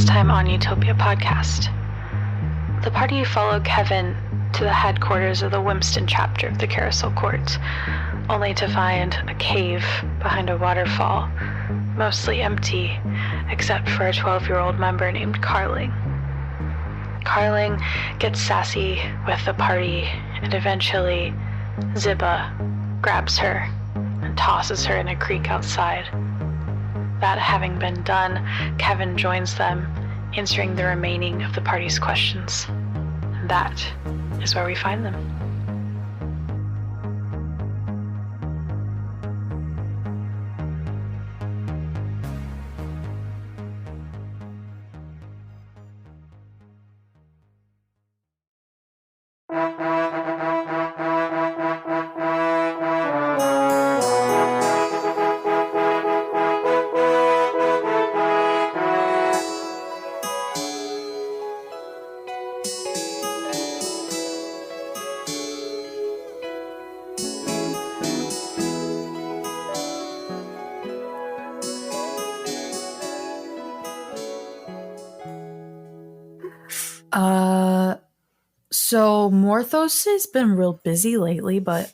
time on Utopia Podcast. The party followed Kevin to the headquarters of the Winston chapter of the Carousel Court, only to find a cave behind a waterfall, mostly empty, except for a 12-year-old member named Carling. Carling gets sassy with the party, and eventually Ziba grabs her and tosses her in a creek outside. That having been done, Kevin joins them, answering the remaining of the party's questions. And that is where we find them. So Morthos has been real busy lately, but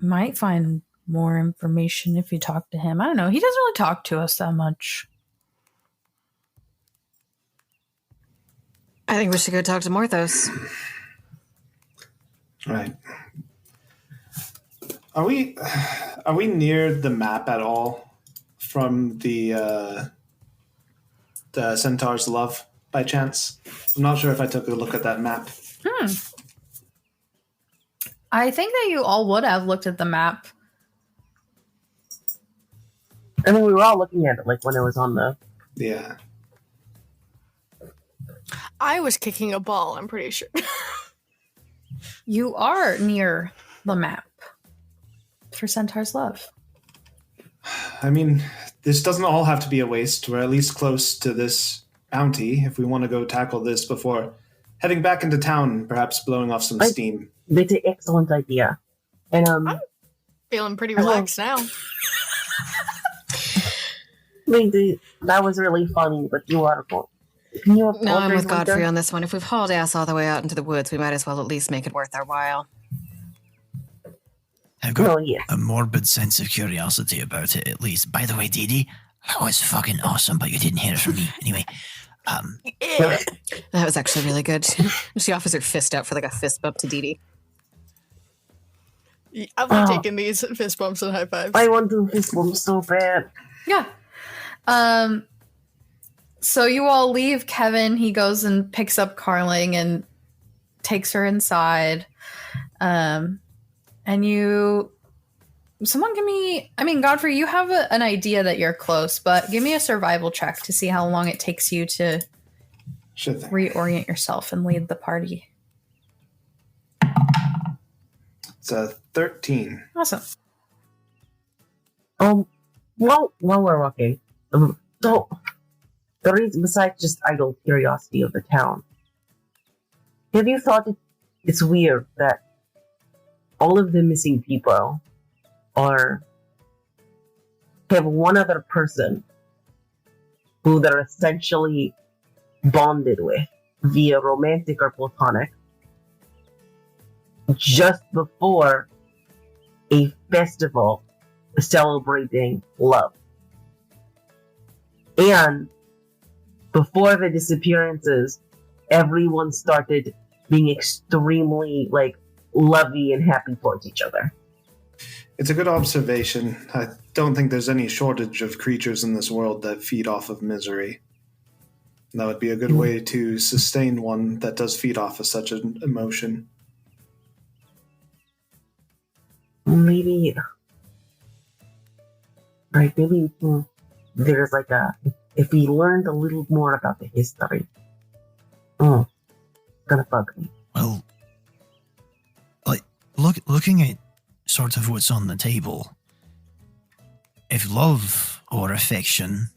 might find more information if you talk to him. I don't know. He doesn't really talk to us that much. I think we should go talk to Morthos. Right. Are we near the map at all from the Centaur's Love by chance? I'm not sure if I took a look at that map. I think that you all would have looked at the map. I mean, we were all looking at it like when it was on the... Yeah. I was kicking a ball, I'm pretty sure. You are near the map for Centaur's Love. I mean, this doesn't all have to be a waste. We're at least close to this bounty if we want to go tackle this before heading back into town, perhaps blowing off some steam. It's an excellent idea. And I'm feeling pretty relaxed now. That was really funny, but you are... No, I'm with Godfrey on this one. If we've hauled ass all the way out into the woods, we might as well at least make it worth our while. I've got a morbid sense of curiosity about it, at least. By the way, Dee Dee, that was fucking awesome, but you didn't hear it from me. Anyway, that was actually really good. She offers her fist out for like a fist bump to Dee Dee. I'm taking these fist bumps and high fives. I want to fist bump so bad. Yeah. So you all leave Kevin. He goes and picks up Carling and takes her inside. And someone give me, Godfrey, you have an idea that you're close, but give me a survival check to see how long it takes you to reorient yourself and lead the party. It's a 13. Awesome. While we're walking, so the reason, besides just idle curiosity of the town, have you thought it's weird that all of the missing people have one other person who they're essentially bonded with via romantic or platonic just before a festival celebrating love. And before the disappearances, everyone started being extremely lovey and happy towards each other. It's a good observation. I don't think there's any shortage of creatures in this world that feed off of misery. That would be a good way to sustain one that does feed off of such an emotion. Maybe there's if we learned a little more about the history. It's gonna bug me. Well, looking at sort of what's on the table, if love or affection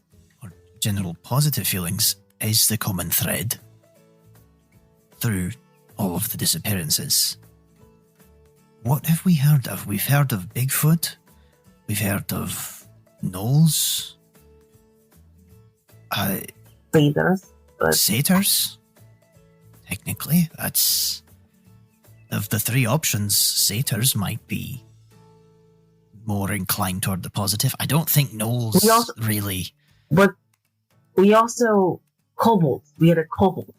or general positive feelings is the common thread through all of the disappearances, what have we heard of? We've heard of Bigfoot, we've heard of gnolls, Spiders, but satyrs. Technically, that's of the three options. Satyrs might be more inclined toward the positive. I don't think gnolls really. But we also kobolds. We had a kobold,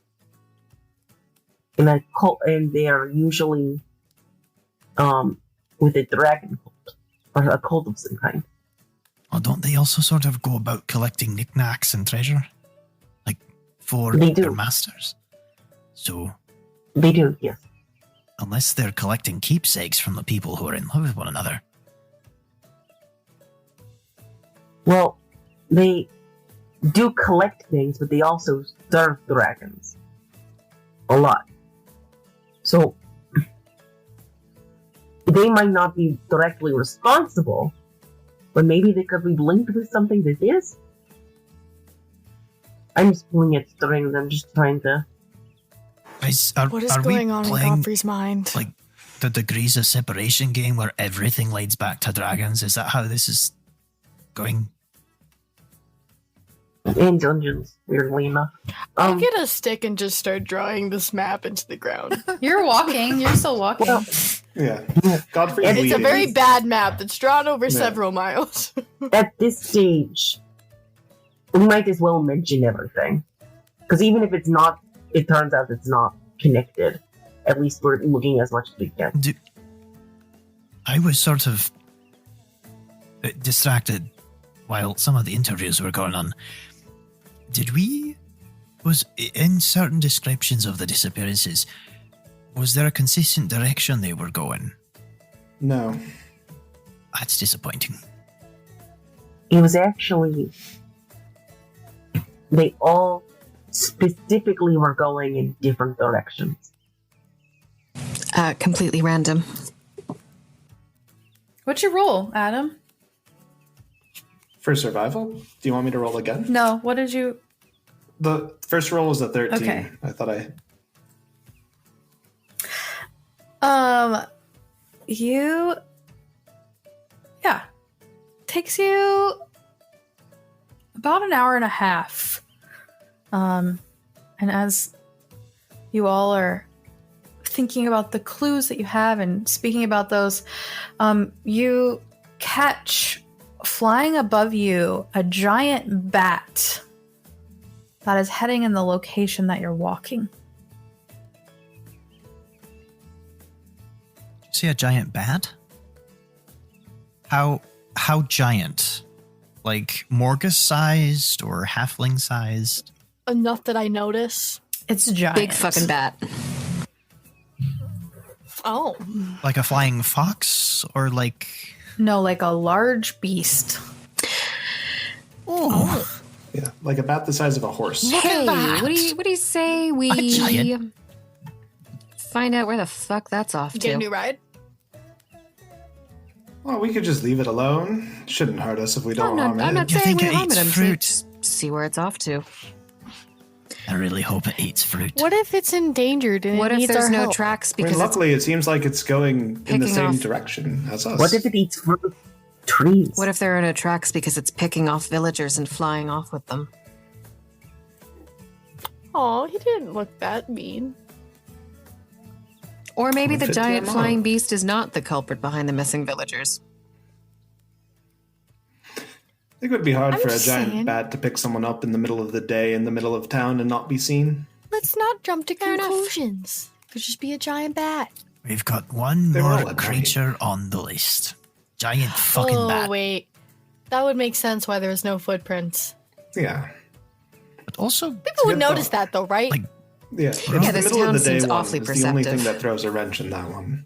and they are usually with a dragon cult or a cult of some kind. Well, don't they also sort of go about collecting knickknacks and treasure, like for They do. their masters? So They do, yes. unless they're collecting keepsakes from the people who are in love with one another. Well, they do collect things, but they also serve dragons a lot. So they might not be directly responsible, but maybe they could be linked with something that is. I'm just pulling at strings. I'm just trying to. What is going on in Godfrey's mind? Like the degrees of separation game where everything leads back to dragons? Is that how this is going? In dungeons, weirdly enough. I'll get a stick and just start drawing this map into the ground. You're walking. You're still walking. Well, Yeah. Godfrey. It's a very bad map that's drawn over several miles. at this stage, we might as well mention everything. Because even if it's not, it turns out it's not connected. At least we're looking as much as we can. I was sort of distracted while some of the interviews were going on. Was in certain descriptions of the disappearances, was there a consistent direction they were going? No. That's disappointing. It was actually, they all specifically were going in different directions. Completely random. What's your roll, Adam? For survival? Do you want me to roll again? No, what did you... The first roll was a 13. Okay. I thought takes you about an hour and a half. And as you all are thinking about the clues that you have and speaking about those, you catch flying above you a giant bat that is heading in the location that you're walking. See a giant bat? How giant? Like Morgus-sized or halfling-sized? Enough that I notice. It's giant. Big fucking bat. Oh. Like a flying fox? Or like... No, like a large beast. Oh. Yeah, like a bat the size of a horse. Hey, what do you say we giant. find out where the fuck that's off Get a to? new ride? Well, we could just leave it alone. Shouldn't hurt us if we don't harm I'm it. not You saying think we're it harming eats him. fruit? Just see where it's off to. I really hope it eats fruit. What if it's endangered and What it if needs there's our no help? tracks I mean, because luckily, it seems like it's going in the picking same off- direction as us. What if it eats fruit? Trees? what if there are no tracks because it's picking off villagers and flying off with them? Aw, he didn't look that mean. Or maybe What the if it giant did? flying beast is not the culprit behind the missing villagers. I think it would be hard I'm for a just giant saying. bat to pick someone up in the middle of the day in the middle of town and not be seen. Let's not jump to Fair enough. conclusions. Could just be a giant bat. We've got one They were all more at creature on the list. Giant fucking Oh, bat. wait. That would make sense why there's no footprints. Yeah. But also, People would good notice thought. that, though, right? Like, Yeah, it's Yeah, the this middle of town the day seems one awfully is the only thing perceptive. that throws a wrench in that one.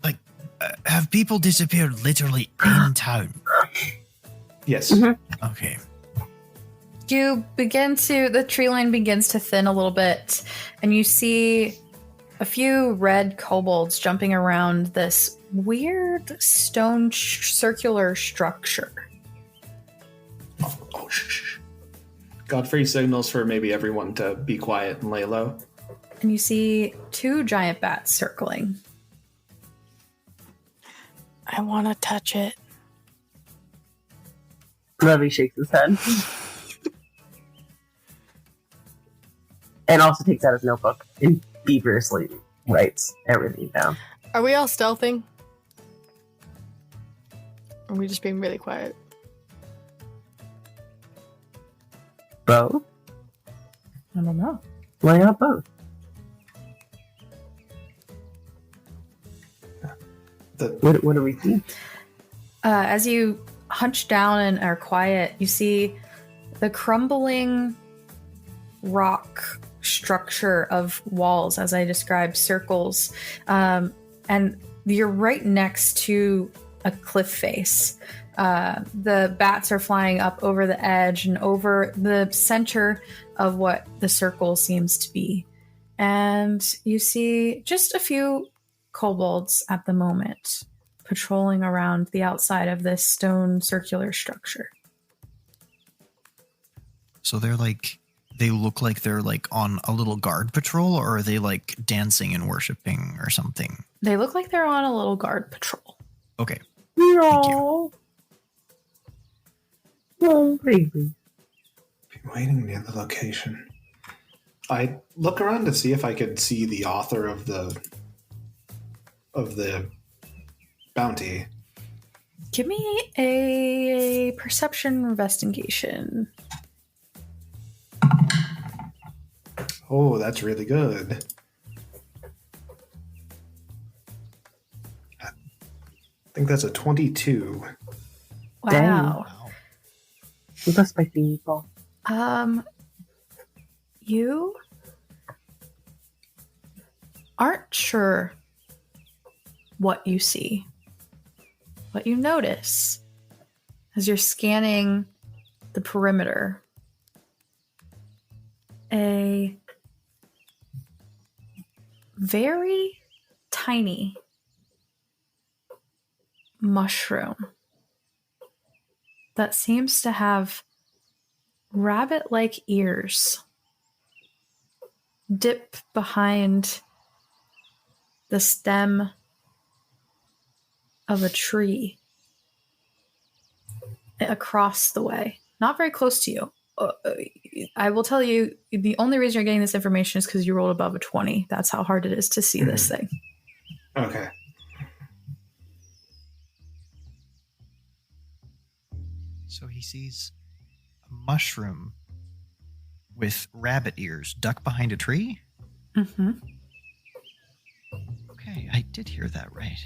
have people disappeared literally in town? Yes. Okay. You begin to, the tree line begins to thin a little bit, and you see a few red kobolds jumping around this weird stone circular structure. Oh, shh. Godfrey signals for maybe everyone to be quiet and lay low. And you see two giant bats circling. I want to touch it. Ravi shakes his head. And also takes out his notebook and feverishly writes everything down. Are we all stealthing? Or are we just being really quiet? Both? I don't know. Why not both? What do we see? As you hunch down and are quiet, you see the crumbling rock structure of walls, as I described, circles. And you're right next to a cliff face. The bats are flying up over the edge and over the center of what the circle seems to be. And you see just a few kobolds at the moment patrolling around the outside of this stone circular structure. So they look like they're like on a little guard patrol, or are they like dancing and worshiping or something? They look like they're on a little guard patrol. Okay. No. Thank you. Oh, baby. Been waiting near the location. I look around to see if I could see the author of the bounty. Give me a perception investigation. Oh, that's really good. I think that's a 22. Wow. Dang. That's my people. You aren't sure what you see. What you notice as you're scanning the perimeter, a very tiny mushroom that seems to have rabbit-like ears dip behind the stem of a tree across the way. Not very close to you. I will tell you, the only reason you're getting this information is because you rolled above a 20. That's how hard it is to see this thing. Okay. So he sees a mushroom with rabbit ears duck behind a tree? Mm-hmm. Okay, I did hear that right.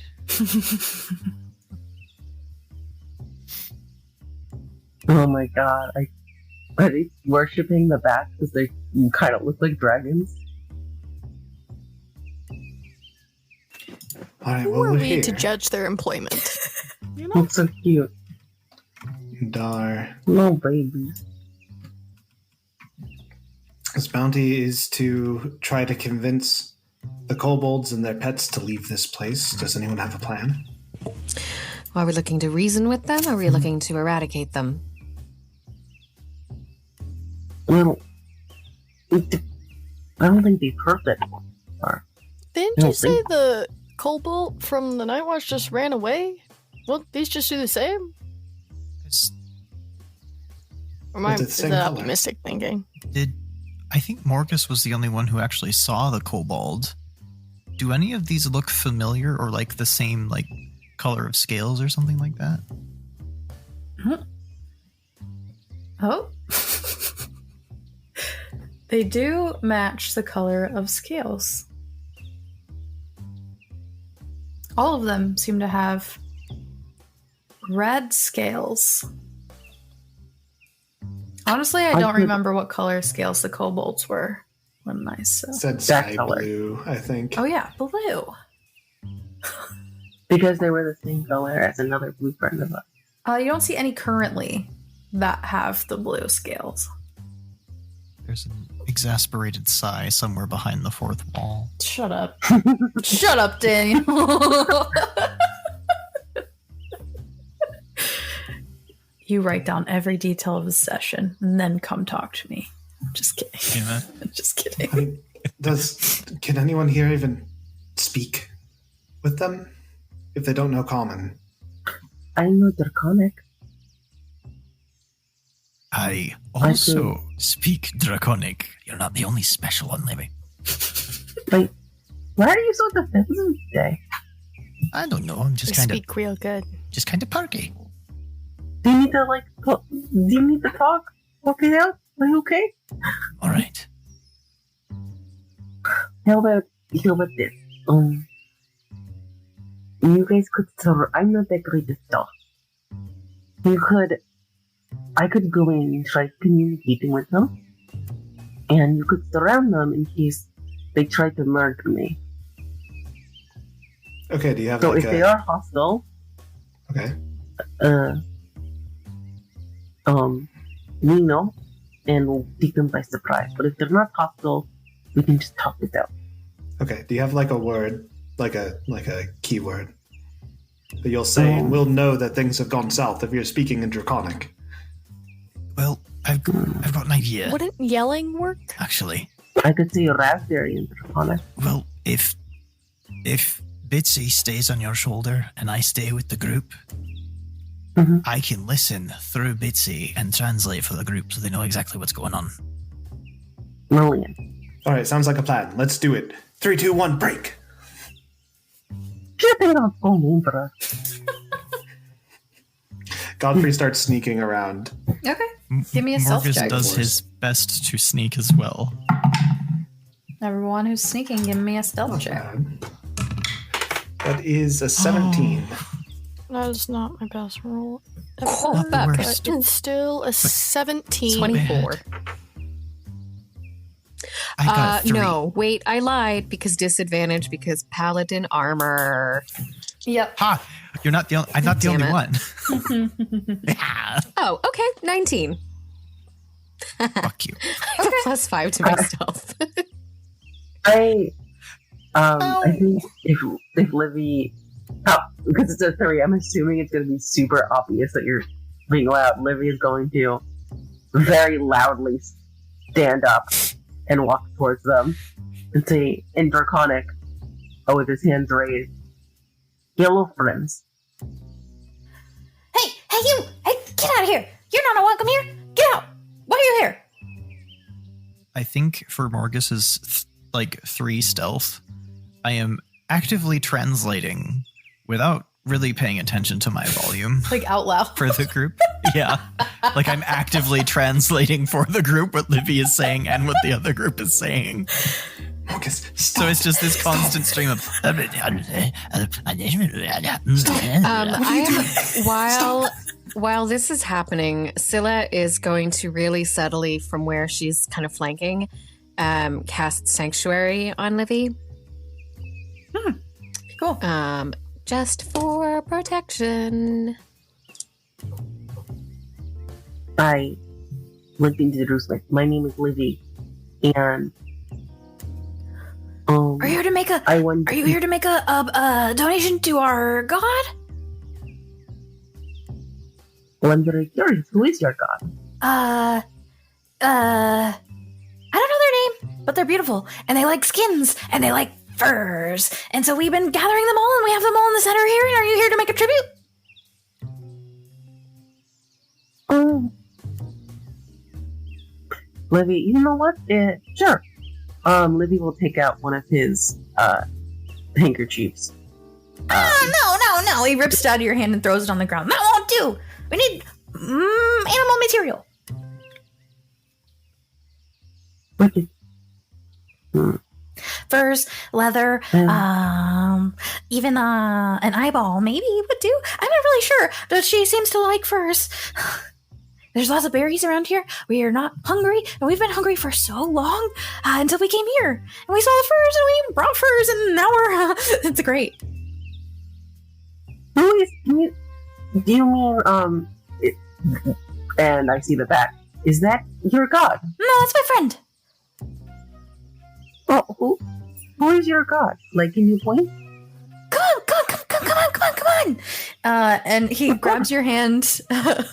Oh my god. Are they worshipping the bats because they kind of look like dragons? All right, Who well, are we're we here. to judge their employment? You know? Looks so cute. Dar. No, baby. This bounty is to try to convince the kobolds and their pets to leave this place. Does anyone have a plan? Are we looking to reason with them, or are we looking to eradicate them? Well, I don't think they've heard that before. Didn't I you don't say think- the kobold from the Night Watch just ran away? Well, these just do the same? It's- Or am I, It's the is same that color. optimistic thinking? I think Morgus was the only one who actually saw the kobold. Do any of these look familiar or like the same like color of scales or something like that? Oh. They do match the color of scales. All of them seem to have red scales. Honestly, I don't remember what color scales the kobolds were when I saw. Said That sky color. blue, I think. Oh yeah, blue. Because they were the same color as another blue friend of us. You don't see any currently that have the blue scales. There's an exasperated sigh somewhere behind the fourth wall. Shut up. Shut up, Daniel. You write down every detail of the session and then come talk to me. Just kidding. Yeah. Just kidding. I mean, can anyone here even speak with them if they don't know common? I know Draconic. I also speak Draconic. You're not the only special one, Libby. Wait, why are you so defensive today? I don't know. I'm just I kind of speak real good. just kind of perky. Do you need to talk? Talk it out? Are you okay? All right. How about this? You guys could I'm not that great at stuff. I could go in and try communicating with them, and you could surround them in case they try to murder me. Okay, do you have So if they are hostile, Okay. we know, and we'll take them by surprise. But if they're not hostile, we can just talk it out. Okay, do you have like a word, like a keyword that you'll say, and we'll know that things have gone south if you're speaking in Draconic? Well, I've got an idea. Wouldn't yelling work? Actually, I could say raspberry in Draconic. well, if Bitsy stays on your shoulder and I stay with the group, I can listen through Bitsy and translate for the group so they know exactly what's going on. Brilliant. All right, sounds like a plan. Let's do it. 3, 2, 1, break. Should have a full name for us. Godfrey starts sneaking around. Okay. Give me a stealth Morgus check. does his best to sneak as well. Everyone who's sneaking, give me a stealth check. That is a 17. That is not my best roll Not the ever, worst. but it's still a 17. 24. I got 3. No, wait, I lied because disadvantage because paladin armor. Yep. Ha! You're not the only. I'm not the Damn only it. one. Yeah. Oh, okay, 19. Fuck you. I got +5 to my stealth. I think if Livy, because it's a 3, I'm assuming it's going to be super obvious that you're being loud. Livy is going to very loudly stand up and walk towards them and say in Draconic, with his hands raised, "Hello, friends." Hey, you! Hey, get out of here! You're not welcome here! Get out! Why are you here? I think for Morgus's 3 stealth, I am actively translating without really paying attention to my volume Like out loud. for the group. Yeah. Like I'm actively translating for the group what Livy is saying and what the other group is saying. Marcus, So it's just this constant stream of While this is happening, Scylla is going to really subtly, from where she's kind of flanking, cast Sanctuary on Livy. Cool. Just for protection. I like to introduce myself. My name is Livy, and Are you here to make a? I want. Are you here to make a donation to our god? Well, I'm very curious. Who is your god? I don't know their name, but they're beautiful, and they like skins, and they like furs, and so we've been gathering them all, and we have them all in the center here. And are you here to make a tribute? Livy, you know what? Sure. Livy will take out one of his handkerchiefs. No. He rips it out of your hand and throws it on the ground. That won't do. We need animal material. What is? Furs, leather, even an eyeball maybe would do. I'm not really sure, but she seems to like furs. There's lots of berries around here. We are not hungry, and we've been hungry for so long until we came here. And we saw the furs, and we brought furs, and now we're... it's great. Who is? Do you mean and I see the back. Is that your god? No, that's my friend. Oh, who is your god? Like, can you point? Come on. And he grabs your hand,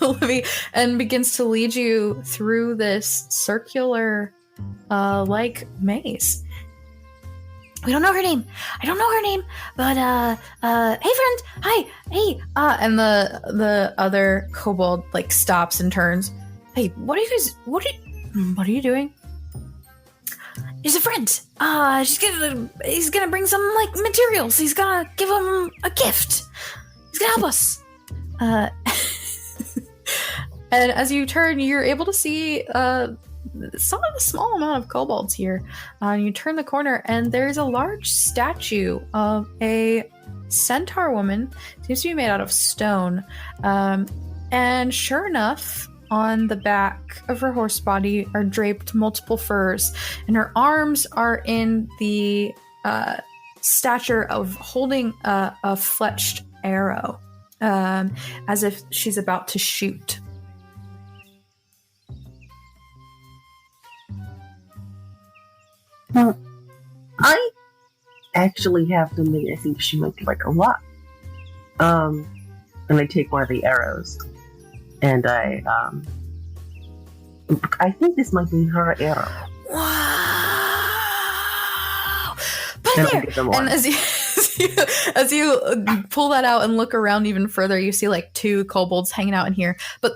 Olivia, and begins to lead you through this circular, like maze. We don't know her name. I don't know her name, but hey friend, hi, hey. And the other kobold like stops and turns. Hey, what are you doing? He's a friend. He's gonna bring some, like, materials. He's gonna give him a gift. He's gonna help us. And as you turn, you're able to see some of the small amount of kobolds here. You turn the corner, and there's a large statue of a centaur woman. Seems to be made out of stone. And sure enough, on the back of her horse body are draped multiple furs, and her arms are in the stature of holding a fletched arrow, as if she's about to shoot. Well, I actually have something I think she might like a lot. And I take one of the arrows, and I think this might be her arrow. Wow! Put And it I'll give them there! one. And as you pull that out and look around even further, you see like 2 kobolds hanging out in here. But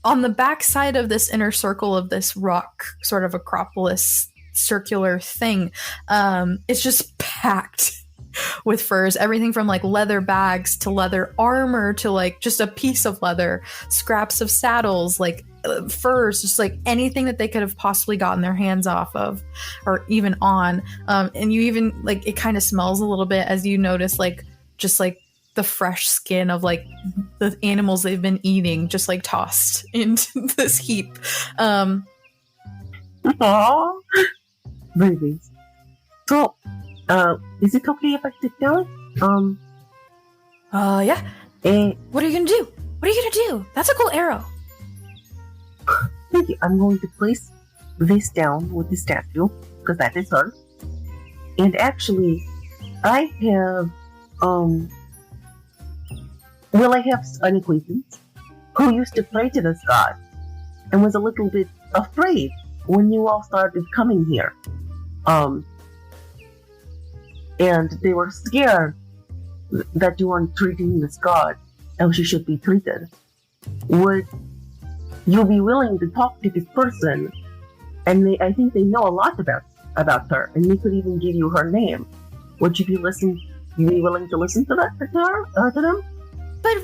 on the back side of this inner circle of this rock, sort of acropolis circular thing, it's just packed with furs. Everything from like leather bags to leather armor to like just a piece of leather, scraps of saddles, like furs, just like anything that they could have possibly gotten their hands off of or even on. And you even like, it kind of smells a little bit as you notice like just like the fresh skin of like the animals they've been eating just like tossed into this heap. Aww. Babies. So, is it okay if I sit down? Yeah. Eh, What are you gonna do? What are you gonna do? That's a cool arrow. thank you. I'm going to place this down with the statue, because that is her. And actually, I have, I have an acquaintance who used to pray to this god and was a little bit afraid when you all started coming here. And they were scared that you weren't treating this god how she should be treated. Would you be willing to talk to this person? And I think they know a lot about her, and they could even give you her name. Would you be willing to listen to that to them? But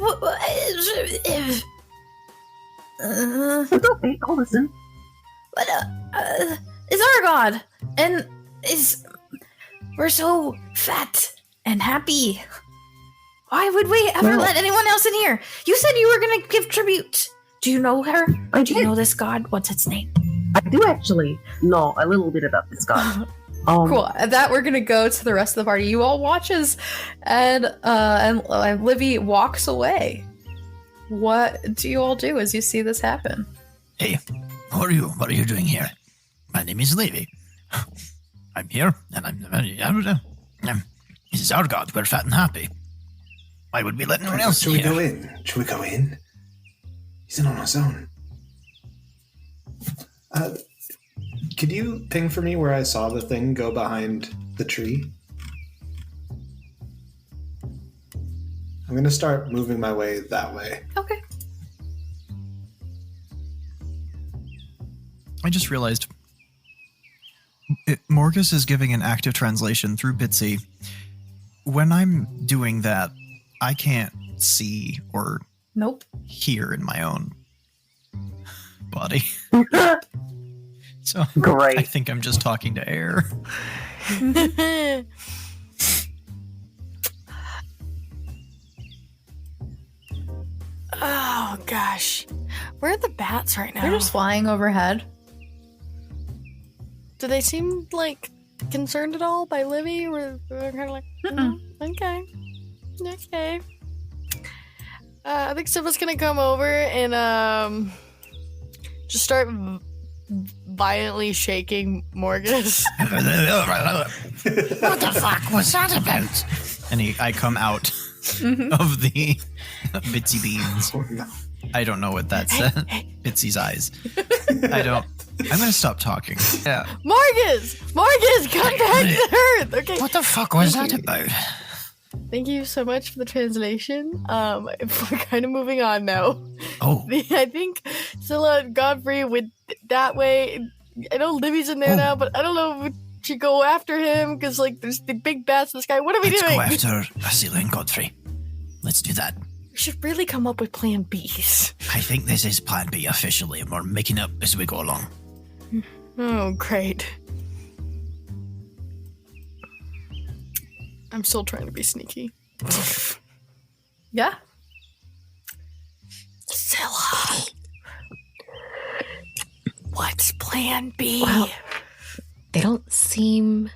It's okay, I'll listen. But is our god, and we're so fat and happy. Why would we ever let anyone else in here? You said you were gonna give tribute. Do you know her? I Do you did. know this god? What's its name? I do actually know a little bit about this god. Cool. At that, we're gonna go to the rest of the party. You all watches, and Livy walks away. What do you all do as you see this happen? Hey, who are you? What are you doing here? My name is Levi. I'm here, and this is our god. We're fat and happy. Why would we let anyone else Should in we here? go in? Should we go in? He's in on his own. Could you ping for me where I saw the thing go behind the tree? I'm going to start moving my way that way. Okay. I just realized Morgus is giving an active translation through Bitsy. When I'm doing that, I can't see or Nope. hear in my own body. So Great. I think I'm just talking to air. Oh gosh, where are the bats right now? They're just flying overhead. Do they seem like concerned at all by Livy? Or they're kind of like, okay. I think Simba's gonna come over and just start violently shaking Morgus. What the fuck was that about? And I come out of the Bitsy beans. Oh, no. I don't know what that said. Bitsy's eyes. I'm gonna stop talking. Yeah. Morgus, come back to Earth. Okay. What the fuck was that about? Thank you so much for the translation. We're kind of moving on now. Oh. I think Scylla and Godfrey went that way. I know Libby's in there now, but I don't know if we should go after him because, like, there's the big bats in the sky. What are we doing? Let's go after Scylla and Godfrey. Let's do that. We should really come up with plan Bs. I think this is plan B officially, and we're making it up as we go along. Oh, great. I'm still trying to be sneaky. Yeah. Scylla. What's plan B? Well, they don't seem...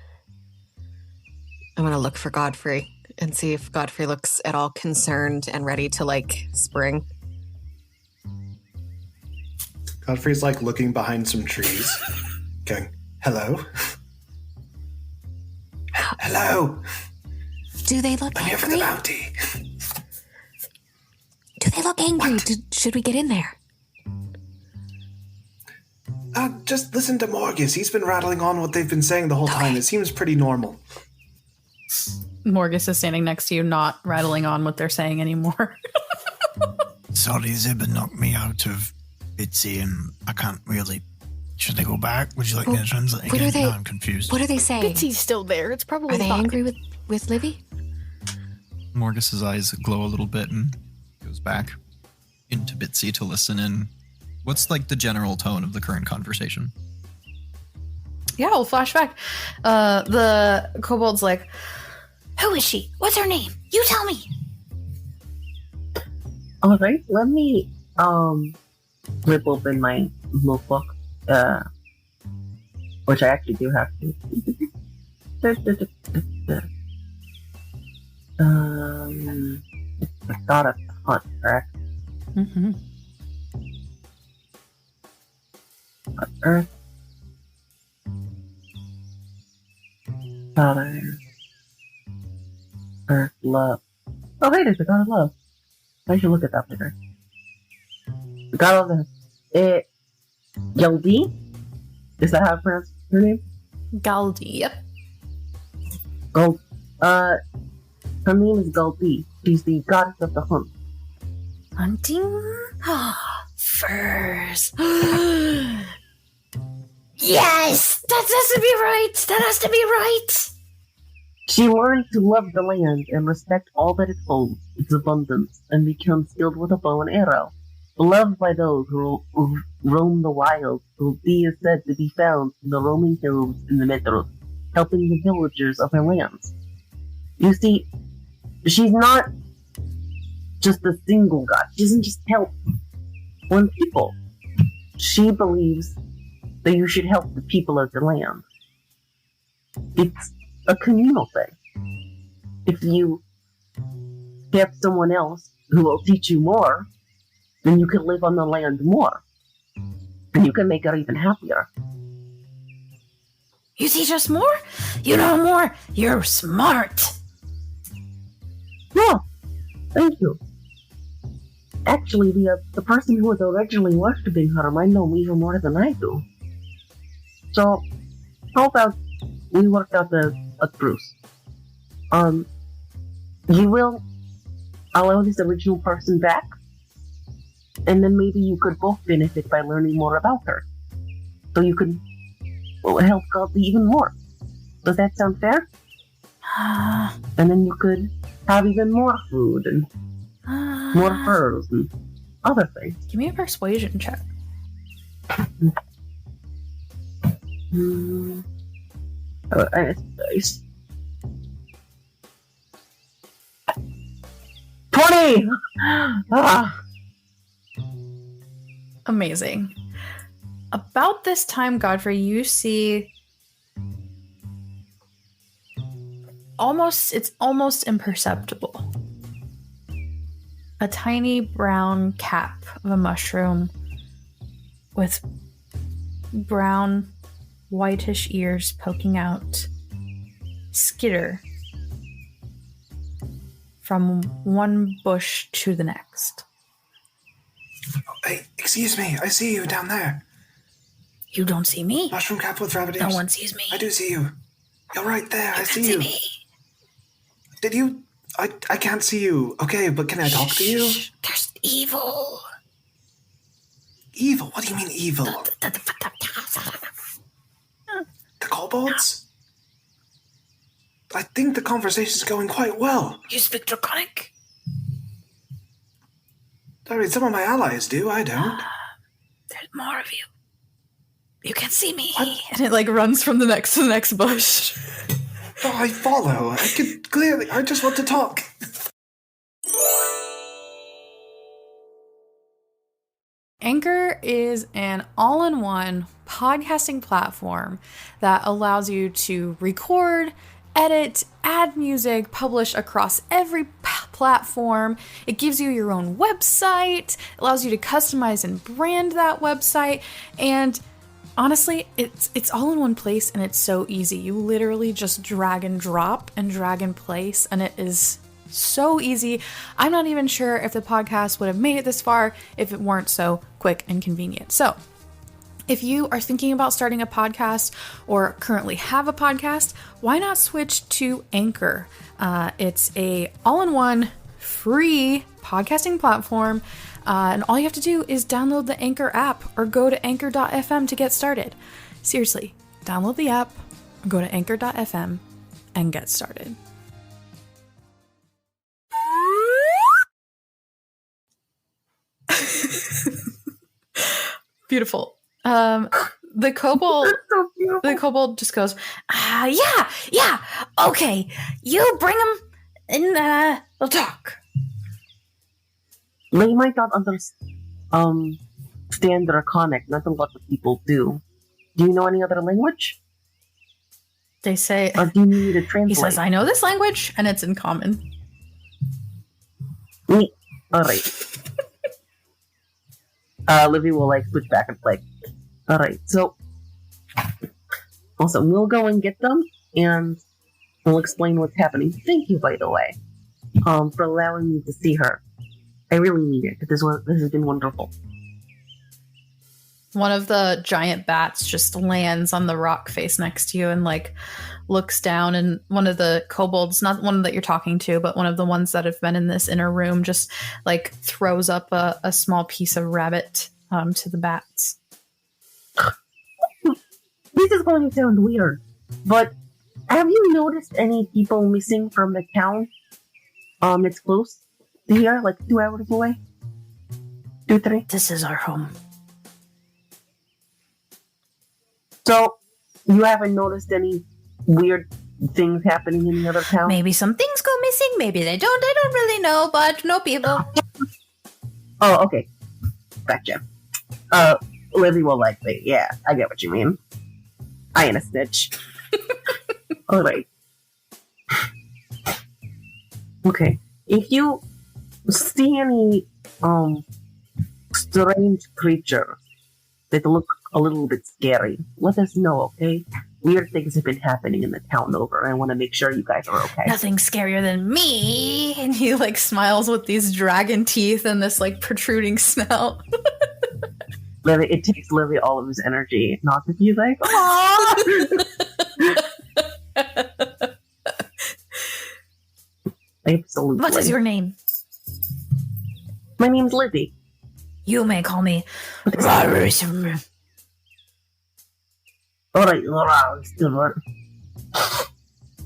I'm going to look for Godfrey and see if Godfrey looks at all concerned and ready to, like, spring. Godfrey's like looking behind some trees, going, hello? Hello? Do they look I'm here for the angry? bounty. Do they look angry? What? Should we get in there? Just listen to Morgus. He's been rattling on what they've been saying the whole time. It seems pretty normal. Morgus is standing next to you, not rattling on what they're saying anymore. Sorry, Zibba knocked me out of Bitsy, and I can't really... Should I go back? Would you like me to translate what again? are they- No, I'm confused. What are they saying? Bitsy's still there. It's probably Are they fine. angry with Livy? Morgus's eyes glow a little bit and goes back into Bitsy to listen in. What's like the general tone of the current conversation? Yeah, we'll flash back. The kobold's like, who is she? What's her name? You tell me. All right, let me rip open my notebook, which I actually do have to. It's not a hunt, correct? Mm-hmm. Earth, Father, Earth, love. Oh, hey, there's the God of Love. I should look at that later. The God of the Yaldi? Is that how I pronounce her name? Galdi. Yep. Gold. Her name is Galdi. She's the goddess of the hunt. Hunting? Furs. Yes! That has to be right! That has to be right! She learned to love the land and respect all that it holds, its abundance, and become skilled with a bow and arrow. Beloved by those who roam the wilds, Galdi is said to be found in the roaming hills in the metros, helping the villagers of her lands. You see, she's not just a single god. She doesn't just help one people. She believes that you should help the people of the land. It's a communal thing. If you have someone else who will teach you more, then you can live on the land more. And you can make her even happier. You teach us more? You know more? You're smart! Yeah, thank you. Actually, the person who was originally worshipping her might know even more than I do. So, how about we work out a truce? You will allow this original person back, and then maybe you could both benefit by learning more about her. So you could help Godly even more. Does that sound fair? And then you could have even more food and more furs and other things. Give me a persuasion check. It's 20! Amazing. About this time, Godfrey, you see it's almost imperceptible. A tiny brown cap of a mushroom with brown, whitish ears poking out skitter from one bush to the next. Hey, excuse me. I see you down there. You don't see me. Mushroom cap with rabbit No ears. one sees me. I do see you. You're right there. I see See you. me. Did you I can't see you. Okay, but can I talk to you? There's evil. Evil? What do you mean evil? The kobolds? I think the conversation's going quite well. You speak Draconic? I mean, some of my allies do. I don't. There's more of you. You can see me. What? And it like runs from the next to the next bush. Oh, I follow. I can clearly. I just want to talk. Anchor is an all-in-one podcasting platform that allows you to record, edit, add music, publish across every platform. It gives you your own website, allows you to customize and brand that website, and honestly, it's all in one place and it's so easy. You literally just drag and drop and drag and place, and it is so easy. I'm not even sure if the podcast would have made it this far if it weren't so quick and convenient. So, if you are thinking about starting a podcast or currently have a podcast, why not switch to Anchor? It's a all-in-one free podcasting platform, and all you have to do is download the Anchor app or go to anchor.fm to get started. Seriously, download the app, go to anchor.fm, and get started. Beautiful. The kobold, So beautiful. the kobold just goes, yeah, okay, you bring him and we'll talk. They might not understand Draconic. Not a lot of people do. Do you know any other language? They say, Or do you need to he translate? says, I know this language, and it's in common. Me. Alright. Livy will like switch back and play. Alright, so also we'll go and get them and we'll explain what's happening. Thank you, by the way, for allowing me to see her. I really need it. This has been wonderful. One of the giant bats just lands on the rock face next to you and like looks down, and one of the kobolds, not one that you're talking to, but one of the ones that have been in this inner room, just like throws up a small piece of rabbit to the bats. This is going to sound weird, but have you noticed any people missing from the town? It's close to here, like 2 hours away. 2, 3. This is our home. So you haven't noticed any weird things happening in the other town? Maybe some things go missing, maybe they don't. I don't really know, but no people. Oh, okay. Gotcha. Lizzie will like me. Yeah, I get what you mean. I ain't a snitch. Alright. Okay. If you see any, strange creatures that look a little bit scary, let us know, okay? Weird things have been happening in the town over, and I want to make sure you guys are okay. Nothing scarier than me. And he like smiles with these dragon teeth and this like protruding snout. Livy, it takes Livy all of his energy not to be like, "Aww!" Absolutely. What is your name? My name's Livy. You may call me. Alright,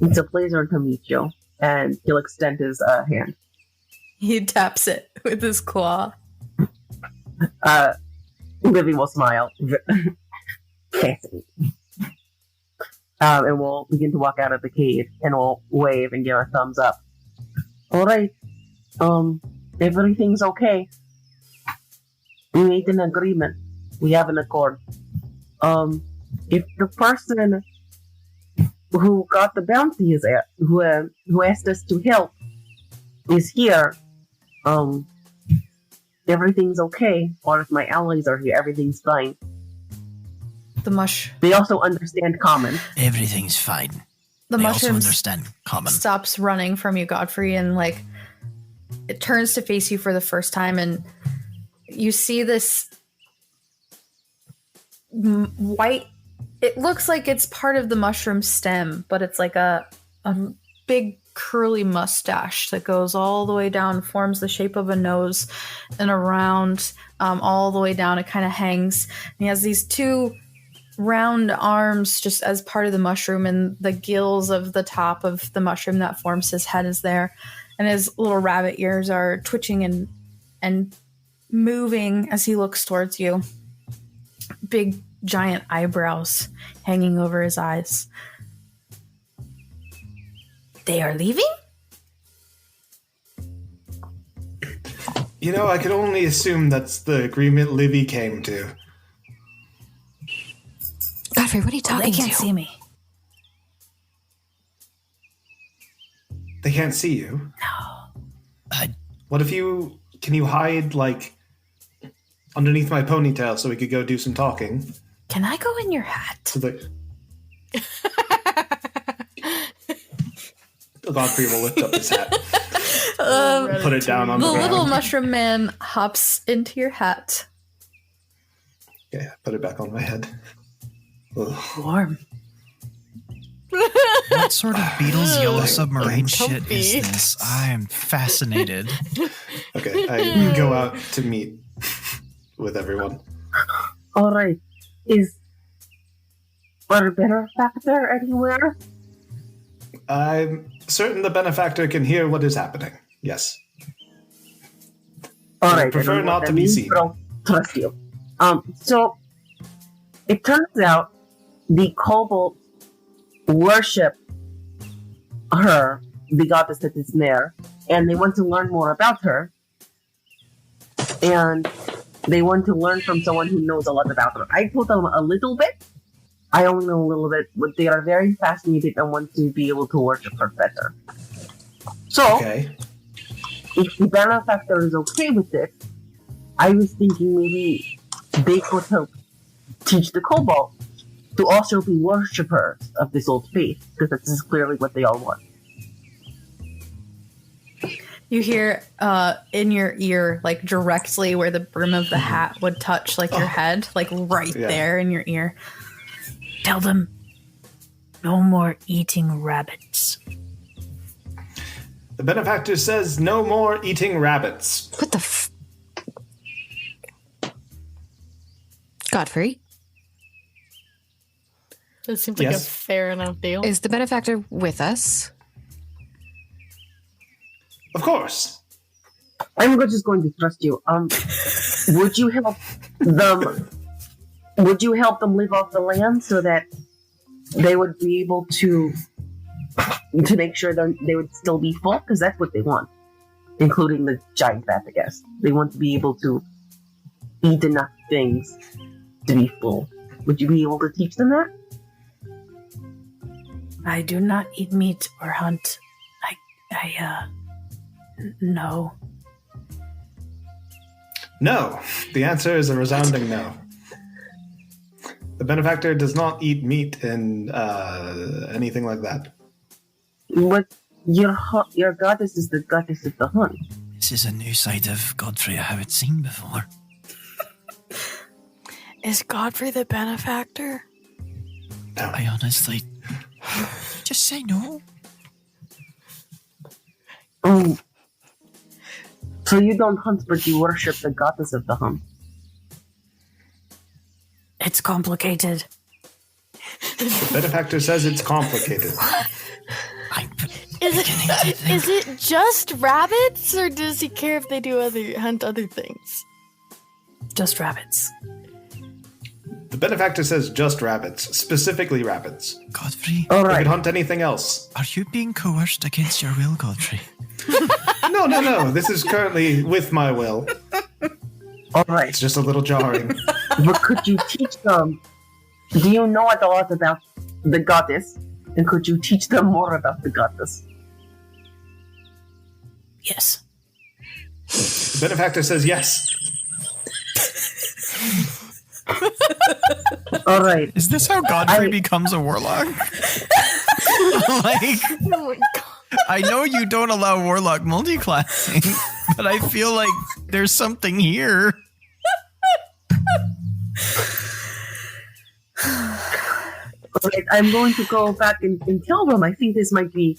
it's a pleasure to meet you. And he'll extend his hand. He taps it with his claw. Livy will smile. Fascinating. And we'll begin to walk out of the cave, and we'll wave and give a thumbs up. Alright. Everything's okay. We made an agreement. We have an accord. If the person who got the bounty is at, who asked us to help is here, everything's okay. Or if my allies are here, everything's fine. The mush. They also understand common. Everything's fine. The They also mushrooms understand common. stops running from you, Godfrey, and like it turns to face you for the first time, and you see this white. It looks like it's part of the mushroom stem, but it's like a big curly mustache that goes all the way down, forms the shape of a nose, and around all the way down. It kind of hangs. And he has these two round arms just as part of the mushroom, and the gills of the top of the mushroom that forms his head is there. And his little rabbit ears are twitching and moving as he looks towards you. Big, giant eyebrows hanging over his eyes. They are leaving? You know, I could only assume that's the agreement Livy came to. Godfrey, what are you They talking can't to? see me. They can't see you? No. What if can you hide, like, underneath my ponytail so we could go do some talking? Can I go in your hat? So that Godfrey will lift up his hat. Put it down on the The ground. little mushroom man hops into your hat. Yeah, put it back on my head. Ugh. Warm. What sort of Beatles Yellow Submarine shit Comfy. is this? I am fascinated. Okay, I go out to meet with everyone. All right. Is our benefactor anywhere? I'm certain the benefactor can hear what is happening. Yes. All I right. prefer I don't know not what to that be means, seen. but I'll trust you. So it turns out the kobold worship her, the goddess that is there, and they want to learn more about her. And they want to learn from someone who knows a lot about her. I told them a little bit. I only know a little bit, but they are very fascinated and want to be able to worship her better. So, Okay. if the benefactor is okay with it, I was thinking maybe they could help teach the kobold to also be worshippers of this old faith, because this is clearly what they all want. You hear in your ear, like directly where the brim of the hat would touch, like your head, like right Yeah. there in your ear. Tell them no more eating rabbits. The benefactor says no more eating rabbits. What the f... Godfrey, That seems like Yes. a fair enough deal. is the benefactor with us? Of course. I'm just going to trust you. Would you help them? Would you help them live off the land so that they would be able to make sure that they would still be full? Because that's what they want, including the giant rat, I guess. They want to be able to eat enough things to be full. Would you be able to teach them that? I do not eat meat or hunt. No. No. The answer is a resounding no. The benefactor does not eat meat and anything like that. But your goddess is the goddess of the hunt. This is a new side of Godfrey I haven't seen before. Is Godfrey the benefactor? No. I honestly... Just say no. So you don't hunt, but you worship the goddess of the hunt. It's complicated. The benefactor says it's complicated. Is it just rabbits, or does he care if they do hunt other things? Just rabbits. The benefactor says just rabbits, specifically rabbits. Godfrey, All They right. could hunt anything else. are you being coerced against your will, Godfrey? No. This is currently with my will. All right. It's just a little jarring. But could you teach them? Do you know a lot about the goddess? And could you teach them more about the goddess? Yes. The benefactor says yes. All right. Is this how Godfrey becomes a warlock? Like, Oh my god. I know you don't allow warlock multiclassing, but I feel like there's something here. All right. I'm going to go back and tell them. I think this might be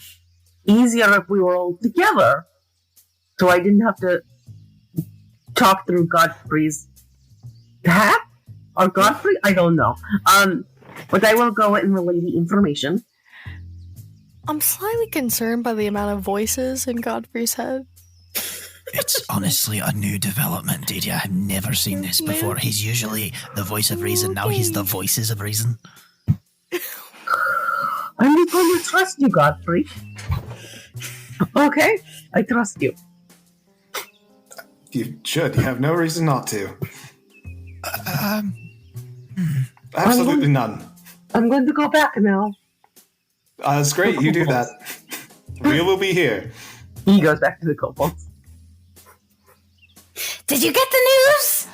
easier if we were all together. So I didn't have to talk through Godfrey's hat? Or Godfrey? I don't know. But I will go and relay the information. I'm slightly concerned by the amount of voices in Godfrey's head. It's honestly a new development, Didi. I've never seen this before. He's usually the voice of reason. Now he's the voices of reason. I'm just going to trust you, Godfrey. Okay? I trust you. You should. You have no reason not to. Absolutely none. I'm going to go back now. It's great. You do that. We will be here. He goes back to the kobolds. Did you get the news?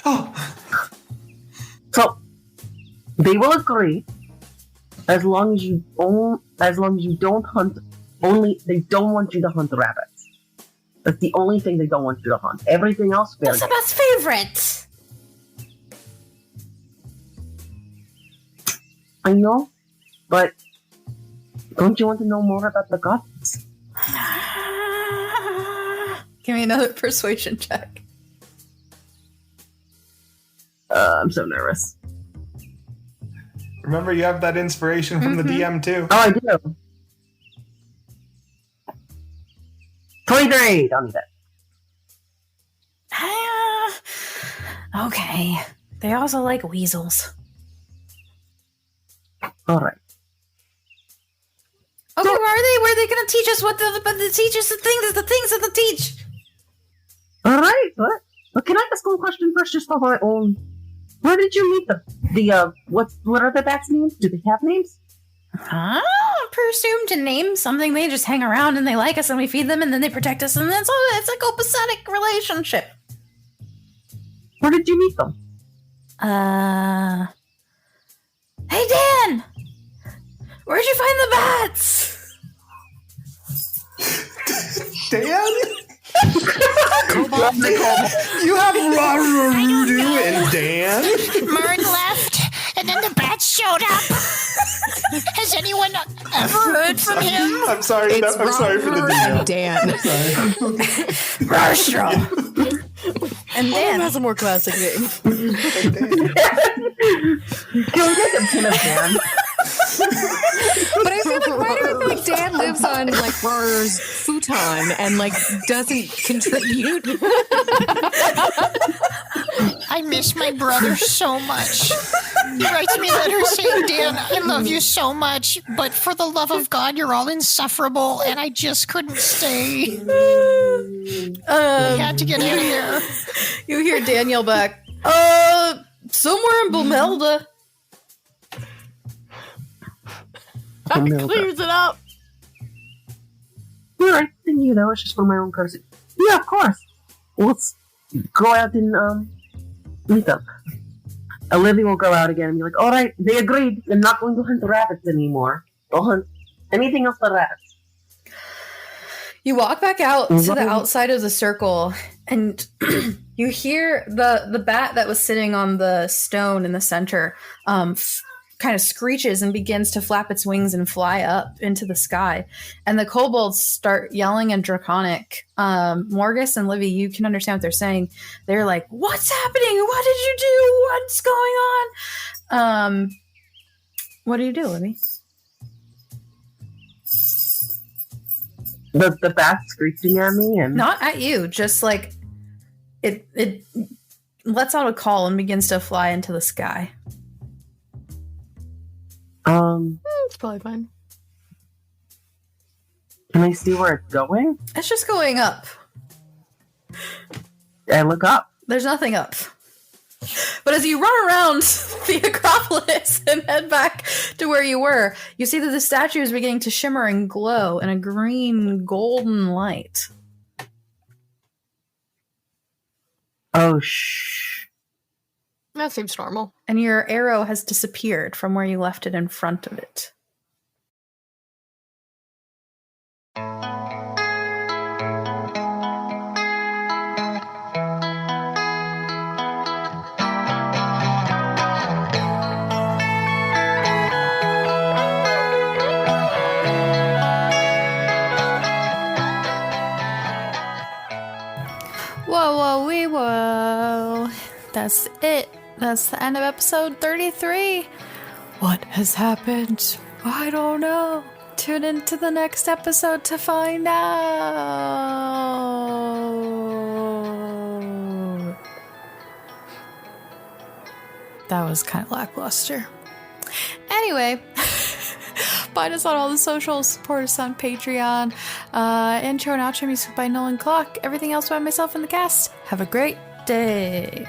Oh, So, they will agree as long as you don't hunt. Only they don't want you to hunt rabbits. That's the only thing they don't want you to hunt. Everything else, fair That's game. Emma's favorite. I know, but don't you want to know more about the gods? Give me another persuasion check. I'm so nervous. remember you have that inspiration from the DM too. Oh, I do. 23. Don't need it. Okay. They also like weasels. All right. Okay, where are they? Where are they going to teach us what the teach us the things that they teach? All right. But can I ask one question first, just for my own? Where did you meet them? What are the bats' names? Do they have names? I don't presume to name something. They just hang around and they like us and we feed them and then they protect us and then it's a copacetic relationship. Where did you meet them? Hey Dan! Where'd you find the bats? Dan? You have Rarudu and Dan? Mern left, and then the bats showed up. Has anyone ever heard from him? I'm sorry. It's I'm sorry for the Robert DM. and Dan. Rostro. And One of them Dan. has a more classic name. Can we get a pin of Dan? But I feel like, why do I feel like Dan lives on like Rar's futon and like doesn't contribute? I miss my brother so much. He writes me letters saying, Dan, I love you so much, but for the love of God, you're all insufferable, and I just couldn't stay. We had to get out of here. You hear Daniel back. Somewhere in Bumelda. That clears it up. All right. Thank you. That was just for my own courtesy. Yeah, of course. Let's go out and meet them. Olivia will go out again and be like, all right, they agreed. They're not going to hunt the rabbits anymore. They'll hunt anything else but rabbits. You walk back out to the outside of the circle, and you hear the bat that was sitting on the stone in the center kind of screeches and begins to flap its wings and fly up into the sky. And the kobolds start yelling in Draconic. Morgus and Livy, you can understand what they're saying. They're like, what's happening? What did you do? What's going on? What do you do, Livy? The bat screeching at me and Not at you, just like it lets out a call and begins to fly into the sky. It's probably fine. Can I see where it's going? It's just going up. I look up. There's nothing up. But as you run around the Acropolis and head back to where you were, you see that the statue is beginning to shimmer and glow in a green golden light. Oh, shh. That seems normal. And your arrow has disappeared from where you left it in front of it. will. That's it. That's the end of episode 33. What has happened? I don't know. Tune into the next episode to find out. That was kind of lackluster. Anyway, find us on all the socials, support us on Patreon. Intro and outro music by Nolan Clock. Everything else by myself and the cast. Have a great day.